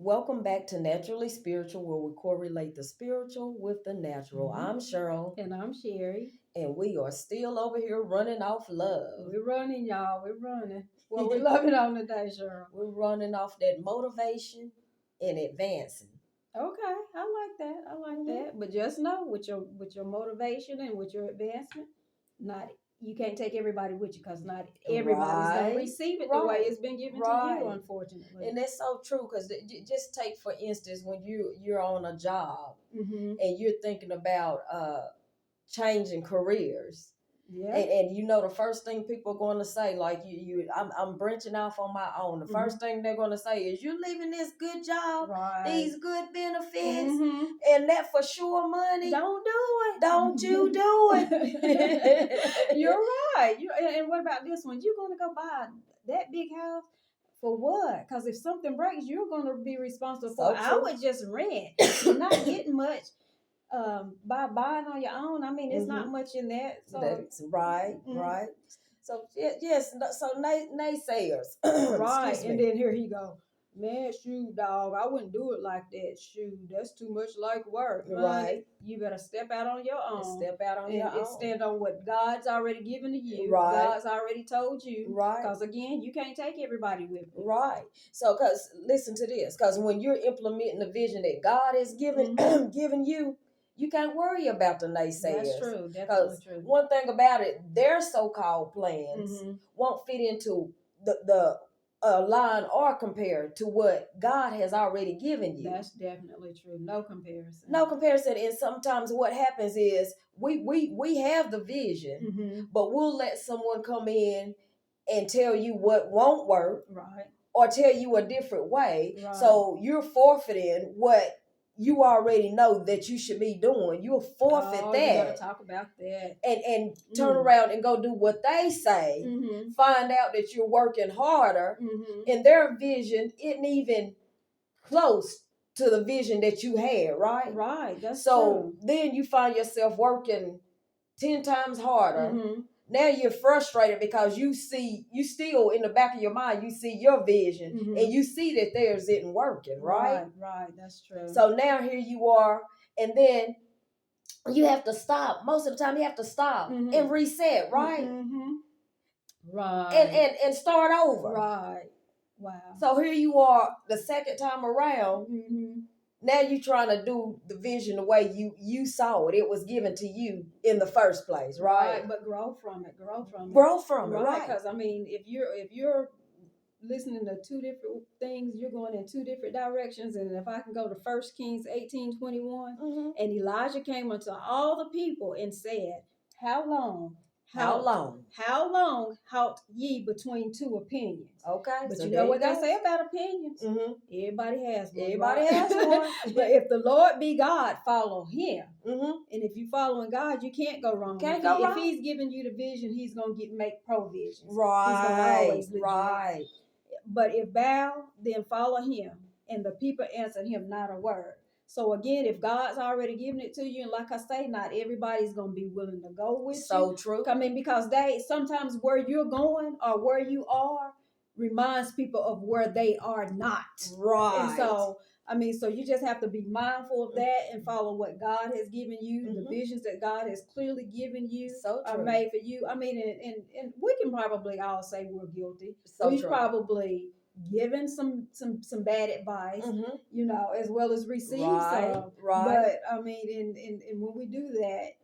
Welcome back to Naturally Spiritual, where we correlate the spiritual with the natural. Mhm. I'm Cheryl, And I'm Sherry. and we are still over here running off love. We're running, y'all. We're running. What we loving on today, Cheryl? We're running off that motivation and advancing. Okay, I like that. I like that. But just know with your motivation and with your advancement, not you can't take everybody with you because not everybody's gonna Right, receive it the way it's been given to right. you, unfortunately. And that's so true because just take, for instance, when you're on a job Mm-hmm. and you're thinking about changing careers. Yeah. And you know the first thing people are going to say, like I'm branching off on my own. The first thing they're going to say is, "You leaving this good job, Right. these good benefits, Mm-hmm. and that for sure money. Don't do it. Don't you do it." You're right. And what about this one? You're going to go buy that big house for what? Because if something breaks, you're going to be responsible for it. I would just rent. You're not getting much by buying on your own. I mean, it's not much in that. So That's right, right. So yes, so naysayers, right. excuse me. And then here he go. Man, shoot, dog, I wouldn't do it like that. Shoot, that's too much like work. Right. You better step out on your own. Step out on your and own. stand on what God's already given to you. Right. God's already told you. Right. Because again, you can't take everybody with you. Right. So, because listen to this, because when you're implementing the vision that God has given given you, you can't worry about the naysayers. That's true. Definitely true. One thing about it, their so-called plans won't fit into the line or compare to what God has already given you. That's definitely true. No comparison. No comparison. And sometimes what happens is we have the vision, but we'll let someone come in and tell you what won't work, right, or tell you a different way. Right. So you're forfeiting what you already know that you should be doing. You'll forfeit that. You gotta talk about that. And turn around and go do what they say. Find out that you're working harder, and their vision isn't even close to the vision that you had, right? Right. That's so true. Then you find yourself working 10 times harder. Now you're frustrated because you still in the back of your mind, you see your vision and you see that theirs isn't working, right? Right, that's true. So now here you are, and then you have to stop. Most of the time you have to stop and reset, right? Right. And start over. Right. Wow. So here you are the second time around. Now you're trying to do the vision the way you saw it. It was given to you in the first place, right? But grow from it. Grow from it. Right? Because I mean, if you're listening to two different things, you're going in two different directions. And if I can go to 1 Kings 18:21, and Elijah came unto all the people and said, How long halt ye between two opinions? Okay. But so you know what they say about opinions? Everybody has one. Everybody has one. But if the Lord be God, follow him. And if you following God, you can't go wrong. If he's giving you the vision, he's going to make provisions. Right. He's going to always lead you. But if Baal, then follow him. And the people answered him not a word. So again, if God's already given it to you, and like I say, not everybody's going to be willing to go with you. So true. I mean, because sometimes where you're going or where you are reminds people of where they are not. Right. And so, I mean, so you just have to be mindful of that and follow what God has given you. The visions that God has clearly given you are made for you. I mean, and we can probably all say we're guilty. We've probably given some bad advice, as well as received some. Right. But I mean, and when we do that,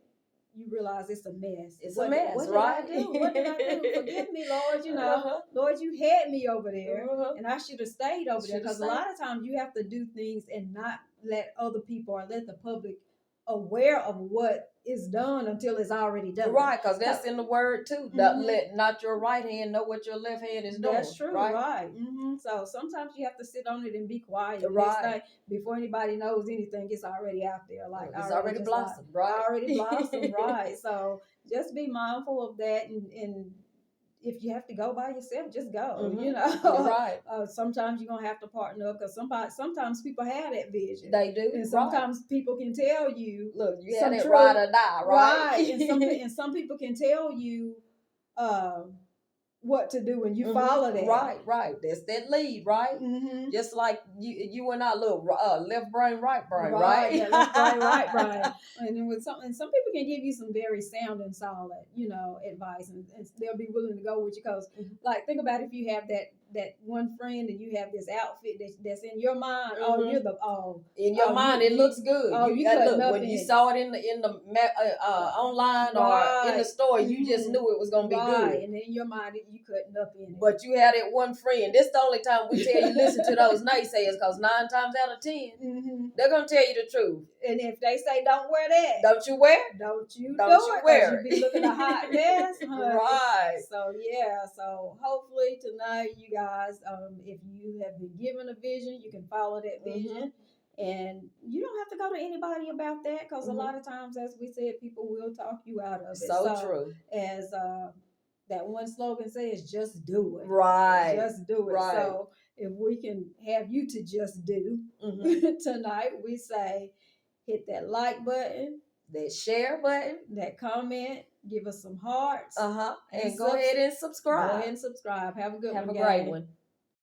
you realize it's a mess. It's a mess, right? What did I do? Forgive me, Lord. Lord, you had me over there, and I should have stayed over there. Because a lot of times you have to do things and not let other people or let the public aware of what is done until it's already done. Right, because that's in the word too. Let not your right hand know what your left hand is doing. That's true, right? So sometimes you have to sit on it and be quiet. Right. Before anybody knows anything, it's already out there. Like it's already blossomed, right? Already blossomed, right? So just be mindful of that, and if you have to go by yourself, just go. Right. Sometimes you're gonna have to partner up because sometimes people have that vision. They do, and sometimes people can tell you, look, you have that ride or die, right? Right. And some people can tell you what to do and you follow that. Right. That's that lead, right? Mm-hmm. Just like you and I, little left brain, right brain, Right? right? Yeah, left brain, right brain. And then with some people can give you some very sound and solid, advice, and they'll be willing to go with you because, like, think about if you have that one friend and you have this outfit that's in your mind. Oh, you're in your mind it looks good. Look when you saw it in the online or in the store, you just knew it was gonna be good. And in your mind you cutting up in it. But you had that one friend. This the only time we tell you listen to those naysayers, because 9 times out of 10 they're gonna tell you the truth. And if they say don't wear that, don't you wear it. Don't you wear it. You be looking a hot mess, honey. Right. So so hopefully tonight you guys, if you have been given a vision, you can follow that vision. And you don't have to go to anybody about that, because a lot of times, as we said, people will talk you out of it. So true. As that one slogan says, just do it. Right. Just do it. Right. So if we can have you to just do tonight, we say hit that like button, that share button, that comment, give us some hearts. And go ahead and subscribe. Go ahead and subscribe. Have a good one. Have a great one.